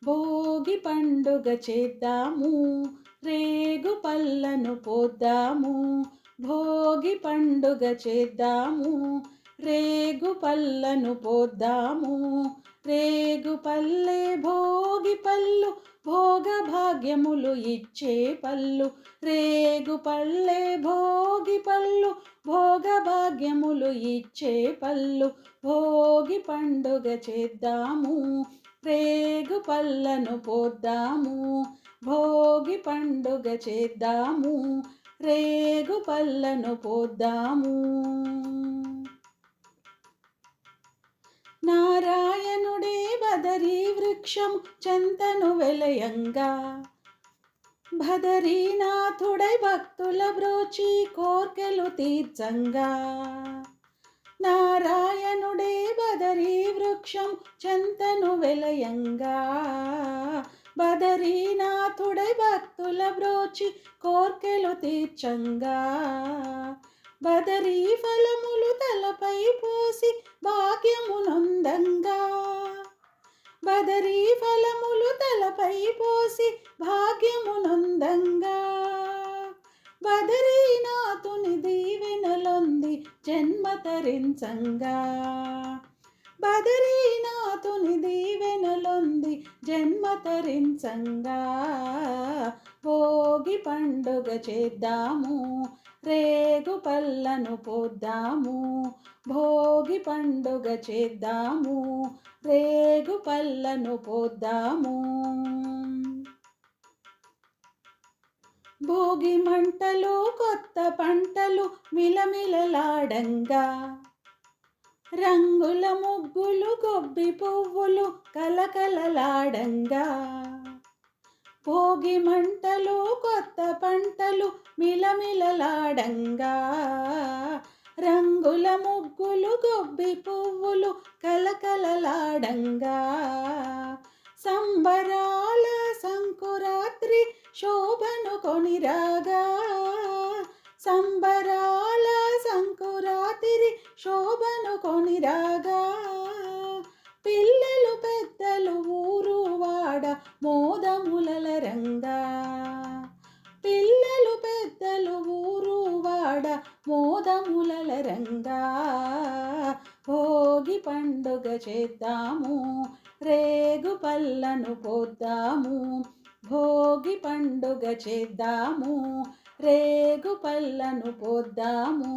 భోగి పండుగ చేద్దాము, రేగు పళ్ళను పోద్దాము. భోగి పండుగ చేద్దాము, రేగు పళ్ళను పోద్దాము. రేగు పల్లె భోగి పళ్ళు, భోగ భాగ్యములు ఇచ్చే పళ్ళు. రేగు పల్లె భోగి పళ్ళు, భోగ భాగ్యములు ఇచ్చే పళ్ళు. భోగి పండుగ చేద్దాము, రేగు పళ్ళను పోద్దాము. భోగి పండుగ చేద్దాము, రేగు పళ్ళను పోద్దాము. నారాయణుడే బదరీ వృక్షము చెంతను వెలయంగా, బదరీనాథుడై భక్తుల బ్రోచి కోర్కెలు తీర్చంగా. నారాయణుడే బదరీ వృక్షం చెంతను వెలయంగా, బదరీనాథుడై భక్తుల బ్రోచి కోర్కెలు తీర్చంగా. బదరీ ఫలములు తలపై పోసి భాగ్యమునందంగా, బదరీ ఫలములు తలపై పోసి భాగ్యమునందంగా. బదరీనాథుని దీవెనలొంది జన్మ తరించంగా, బదరీనాథుని దీవెనలొంది జన్మ తరించంగా. భోగి పండుగ చేద్దాము, రేగు పళ్ళను పోద్దాము. భోగి పండుగ చేద్దాము, రేగు పళ్ళను పోద్దాము. భోగి మంటలు కొత్త పంటలు మిలమిలలాడంగా, రంగుల ముగ్గులు గొబ్బి పువ్వులు కలకలలాడంగా. భోగి మంటలు కొత్త పంటలు మిలమిలలాడంగా, రంగుల ముగ్గులు గొబ్బి పువ్వులు కలకలలాడంగా. సంబరాల సంకురాత్రి శోభను కొనిరాగా, సంబరాల సంకురాత్రి శోభను కొనిరాగా. పిల్లలు పెద్దలు ఊరు వాడ మోదములరంగా, పిల్లలు పెద్దలు ఊరు వాడ మోదములరంగా. భోగి పండుగ చేద్దాము, రేగు పళ్ళను పోద్దాము. భోగి పండుగ చేద్దాము, రేగు పళ్ళను పోద్దాము.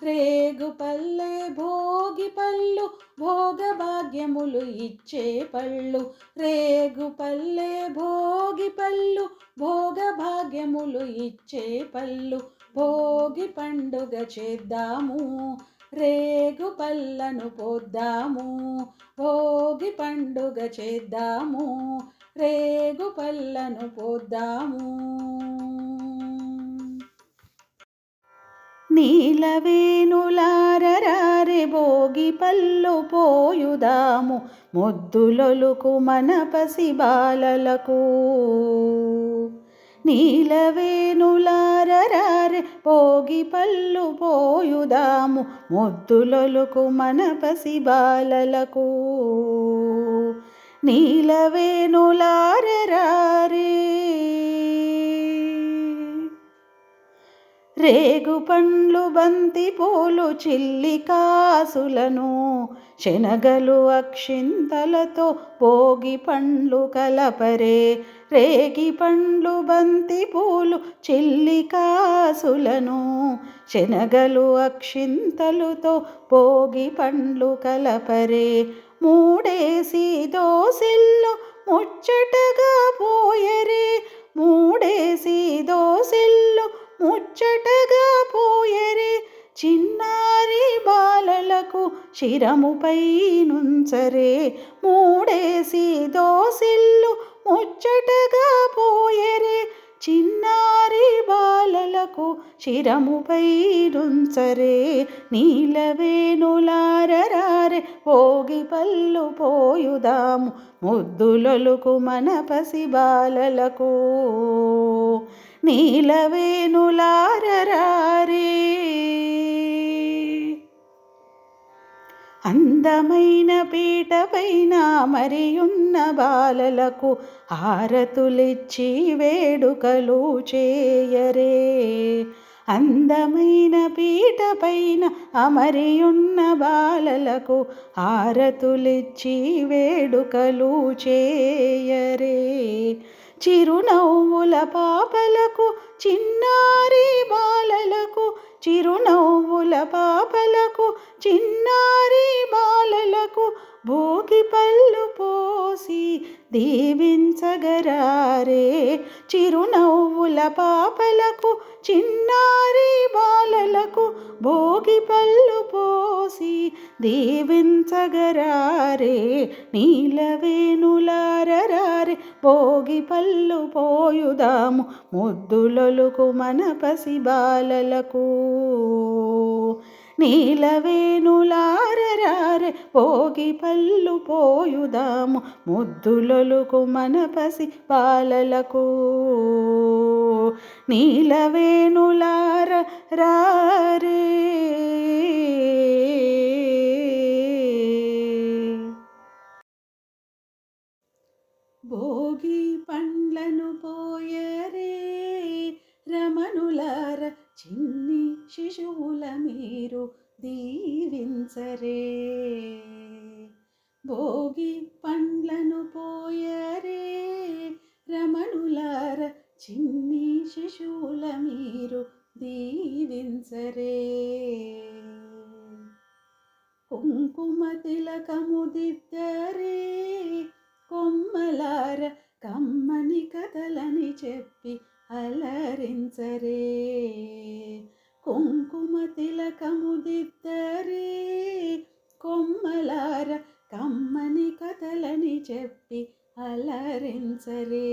రేగు పల్లె భోగి పళ్ళు, భోగ భాగ్యములు ఇచ్చే పళ్ళు. రేగు పల్లె భోగి పళ్ళు, భోగ భాగ్యములు ఇచ్చే పళ్ళు. భోగి పండుగ చేద్దాము, రేగు పళ్ళను పోద్దాము. భోగి పండుగ చేద్దాము, రేగు పళ్ళను పోద్దాము. నీలవేణులారరారే భోగి పళ్ళు పోయుదాము, ముద్దులొలుకు మన పసి బాలలకు. నీలవేణులారరారే భోగి పళ్ళు పోయుదాము, ముద్దులొలుకు మన పసి బాలలకు. నీలవేణులారరారే రేగు పండ్లు బంతి పూలు చిల్లి కాసులను, శనగలు అక్షింతలతో భోగి పండ్లు కలపరే. రేగి పండ్లు బంతి పూలు చిల్లి కాసులను, శనగలు అక్షింతలతో భోగి పండ్లు కలపరే. మూడేసి దోసెల్లు ముచ్చటగా పోయరే, మూడేసి దోసెల్లు ముచ్చటగా పోయరే. చిన్నారి బాలలకు శిరముపై నుంచరే, మూడేసి దోసెల్లు ముచ్చటగా పోయరే. చిన్నారి బాలలకు శిరముపై నుంచరే. నీలవేణులారరారే భోగి పళ్ళు పోయుదాము, ముద్దులొలుకు మన పసి బాలలకు. నీలవేణులారరారే అందమైన పీటపైన మరియున్న బాలలకు హారతులిచ్చి వేడుకలు చేయరే. అందమైన పీటపైన అమరియున్న బాలలకు హారతులిచ్చి వేడుకలు చేయరే. చిరునవ్వుల పాపలకు చిన్నారి బాలలకు, చిరునవ్వుల పాపలకు చిన్నారి బాలలకు భోగి పళ్ళు పోసి దీవించగరారే. చిరునవ్వుల పాపలకు చిన్నారి బాలలకు భోగి పళ్ళు పోసి దీవించగరారే. నీలవేణులారరారే భోగి పళ్ళు పోయుదాము ముద్దులొలుకు మన పసి బాలలకు. నీలవేణులారరారే భోగి పళ్ళు పోయుదాము ముద్దులొలుకు మన పసి బాలలకు. నీలవేణులారరారే. భోగి పండ్లను పోయరే రమణులార, చిన్ని శిశువుల మీరు దీవించరే. భోగి పండ్లను పోయరే రమణులార, చిన్ని శిశువుల మీరు దీవించరే. కుంకుమ తిలకము దిద్దరే కొమ్మలార, కమ్మని కథలని చెప్పి అలరించరే. కుంకుమ తిలకము దిద్దరే కొమ్మలార, కమ్మని కథలని చెప్పి అలరించరే.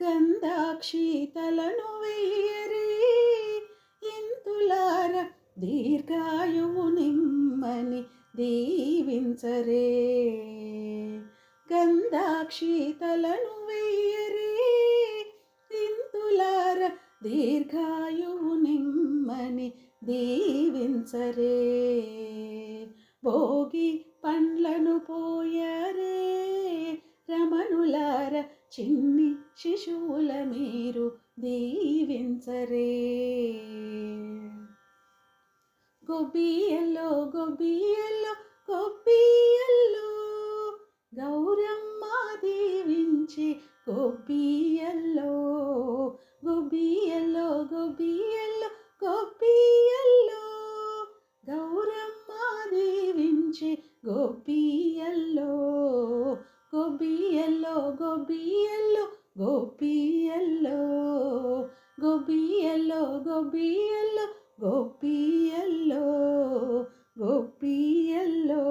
గంధాక్షి తలను వెయ్యరే ఇంతులార, దీర్ఘాయువు నిమ్మని దీవించరే. గంధాక్షి తలను వెయ్యరే ఇంతులార, దీర్ఘాయువు నిమ్మని దీవించరే. భోగి పండ్లను పోయరే రమణులార, చిన్ని శిశువుల మీరు దీవించరే. గొబ్బియల్లో గొబ్బియల్లో గొబ్బియల్లో గౌరమ్మ దీవించి గొబ్బియల్లో. గొబ్బియల్లో గొబ్బియల్లో గొబ్బియల్లో గౌరమ్మ దీవించి గొబ్బియల్లో. గొబ్బియల్లో గొబ్బియల్లో గొబ్బియల్లో గొబ్బియల్లో గొబ్బియల్లో గొబ్బియల్లో గొబ్బియల్లో.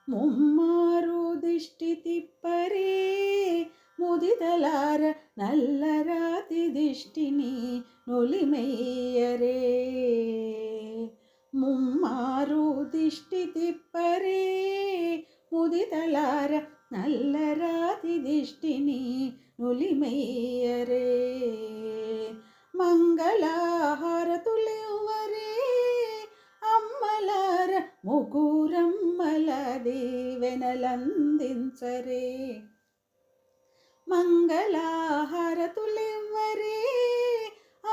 ముమ్మారు దిష్టి తిప్పరే ముదితలార, నల్లరాతి దిష్టిని నొలిమెయ్యరే. ముమ్మారు దిష్టి తిప్పరే ముదితలార, నల్లరాతి దిష్టిని నొలిమెయ్యరే. మంగళహారతులివ్వరే అమ్మలార, ముగురమ్మల దీవెనలందించరే. మంగళహారతులివ్వరే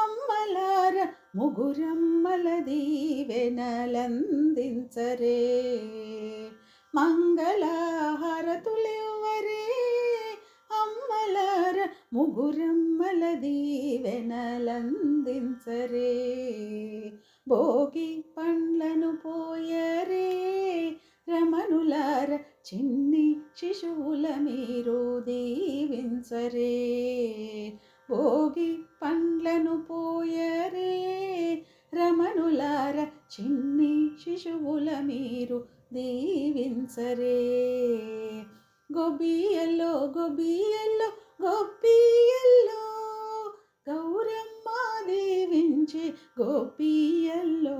అమ్మలార, ముగురమ్మల దీవెనలందించరే. మంగళహారతులివ్వరే అమ్మలార, ముగురమ్మల దీవెనలందించరే. భోగి పండ్లను పోయరే రమణులార, చిన్ని శిశువుల మీరు దీవించరే. భోగి పండ్లను పోయరే రమణులార, చిన్ని శిశువుల మీరు దీవించరే. గొబ్బియల్లో గొబ్బియల్లో గొబ్బియల్లో గౌరమ్మ దీవించి గొబ్బియల్లో.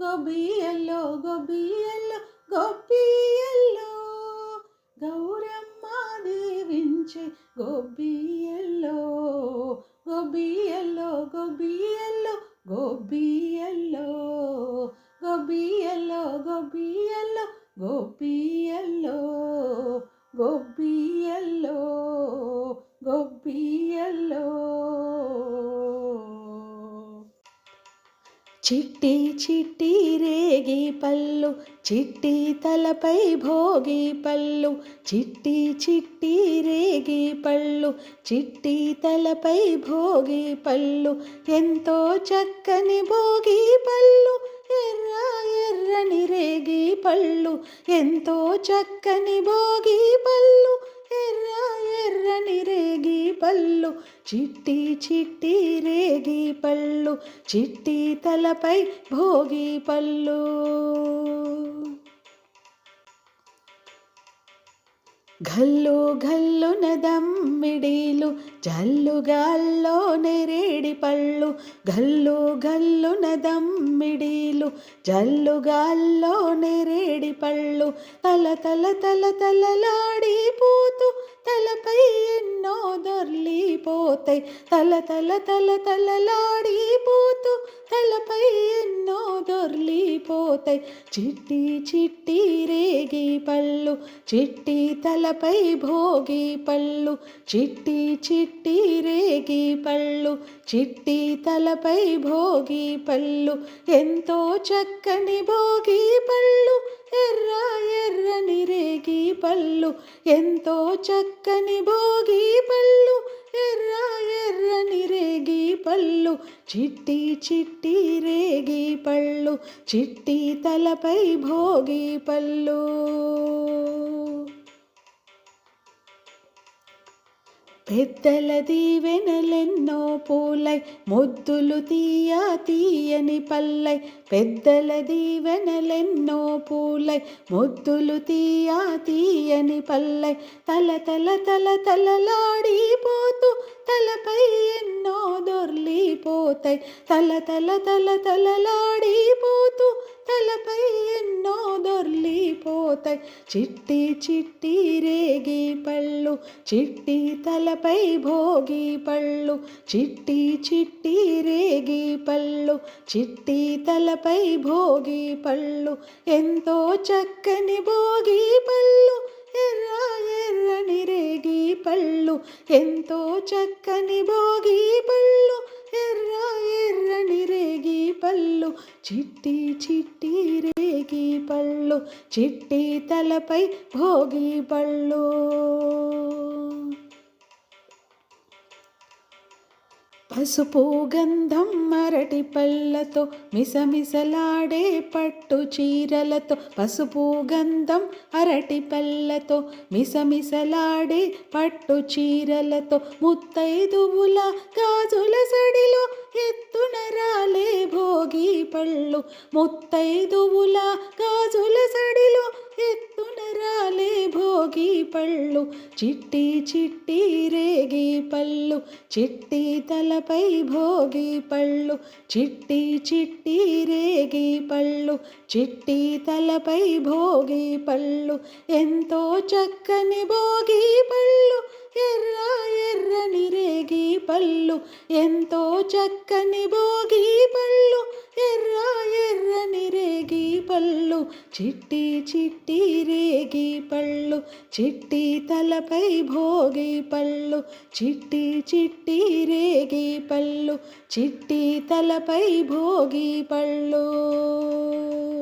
గొబ్బియల్లో గొబ్బియల్లో గొబ్బియల్లో గౌరమ్మ దీవించి గొబ్బియల్లో. గొబ్బియల్లో గొబ్బియల్లో గొబ్బియల్లో చిట్టి చిట్టి రేగి పళ్ళు, చిట్టి తలపై భోగి పళ్ళు. చిట్టి చిట్టి రేగి పళ్ళు, చిట్టి తలపై భోగి పళ్ళు. ఎంతో చక్కని భోగి పళ్ళు, ఎర్ర ఎర్రని రేగి పళ్ళు. ఎంతో చక్కని భోగి పళ్ళు, ఎర్ర ఎర్రని రేగి పళ్ళు. చిట్టి చిట్టి రేగి పళ్ళు, చిట్టి తలపై భోగి పళ్ళు. గల్లు గల్లున దమ్మిడీలు, జల్లుగాల్లో నెరేడి పళ్ళు. గల్లు గల్లున దమ్మిడీలు, జల్లుగాల్లో నెరేడి పళ్ళు. తల తల తల తలలాడిపోతూ తలపై ఎన్నో దొర్లిపోతాయి. తల తల తల తలలాడిపోతూ తలపై ఎన్నో దొర్లిపోతాయి. చిట్టి చిట్టి రేగి పళ్ళు, చిట్టి తలపై భోగి పళ్ళు. చిట్టి చిట్టి రేగి పళ్ళు, చిట్టి తలపై భోగి పళ్ళు. ఎంతో చక్కని భోగి పళ్ళు, ఎర్ర ఎర్రని రేగి పళ్ళు. ఎంతో చక్కని భోగి పళ్ళు, ఎర్ర ఎర్రని రేగి పళ్ళు. చిట్టి చిట్టి రేగి పళ్ళు, చిట్టి తలపై భోగి పళ్ళు. పెద్దల దీవెనలెన్నో పూలై, ముద్దులు తీయ తీయని పల్లై. పెద్దల దీవెనలెన్నో పూలై, ముద్దులు తీయ తీయని పల్లై. తల తల తల తలలాడిపోతూ తలపై ఎన్నో దొర్లిపోతాయి. తల తల తల తలలాడిపోతూ తలపై ఎన్నో దొర్లిపోతాయి. చిట్టి చిట్టి రేగి పళ్ళు, చిట్టి తలపై భోగి పళ్ళు. చిట్టి చిట్టి రేగి పళ్ళు, చిట్టి తలపై భోగి పళ్ళు. ఎంతో చక్కని భోగి పళ్ళు, ఎర్ర ఎర్రని రేగి పళ్ళు. ఎంతో చక్కని భోగి పళ్ళు, ఎర్ర ఎర్రని రేగి పళ్ళు. చిట్టి చిట్టి రేగి పళ్ళు, చిట్టి తలపై భోగి పళ్ళు. పసుపు గంధం అరటి పళ్ళతో, మిసమిసలాడే పట్టు చీరలతో. పసుపు గంధం అరటి పళ్ళతో, మిసమిసలాడే పట్టు చీరలతో. ముత్తైదువుల గాజుల సడిలో ఎత్తున రాలే భోగి పళ్ళు. ముత్తైదువుల గాజుల సడిలో ఎత్తున రాలే భోగి పళ్ళు. చిట్టి చిట్టి రేగి పళ్ళు, చిట్టి తలపై భోగి పళ్ళు. చిట్టి చిట్టి రేగి పళ్ళు, చిట్టి తలపై భోగి పళ్ళు. ఎంతో చక్కని భోగి పళ్ళు, ఎర్ర ఎర్రని రేగి పళ్ళు. ఎంతో చక్కని భోగి పళ్ళు, ఎర్ర ఎర్రని రేగి పళ్ళు. చిట్టి చిట్టి రేగి పళ్ళు, చిట్టి తలపై భోగి పళ్ళు. చిట్టి చిట్టి రేగి పళ్ళు, చిట్టి తలపై భోగి పళ్ళు.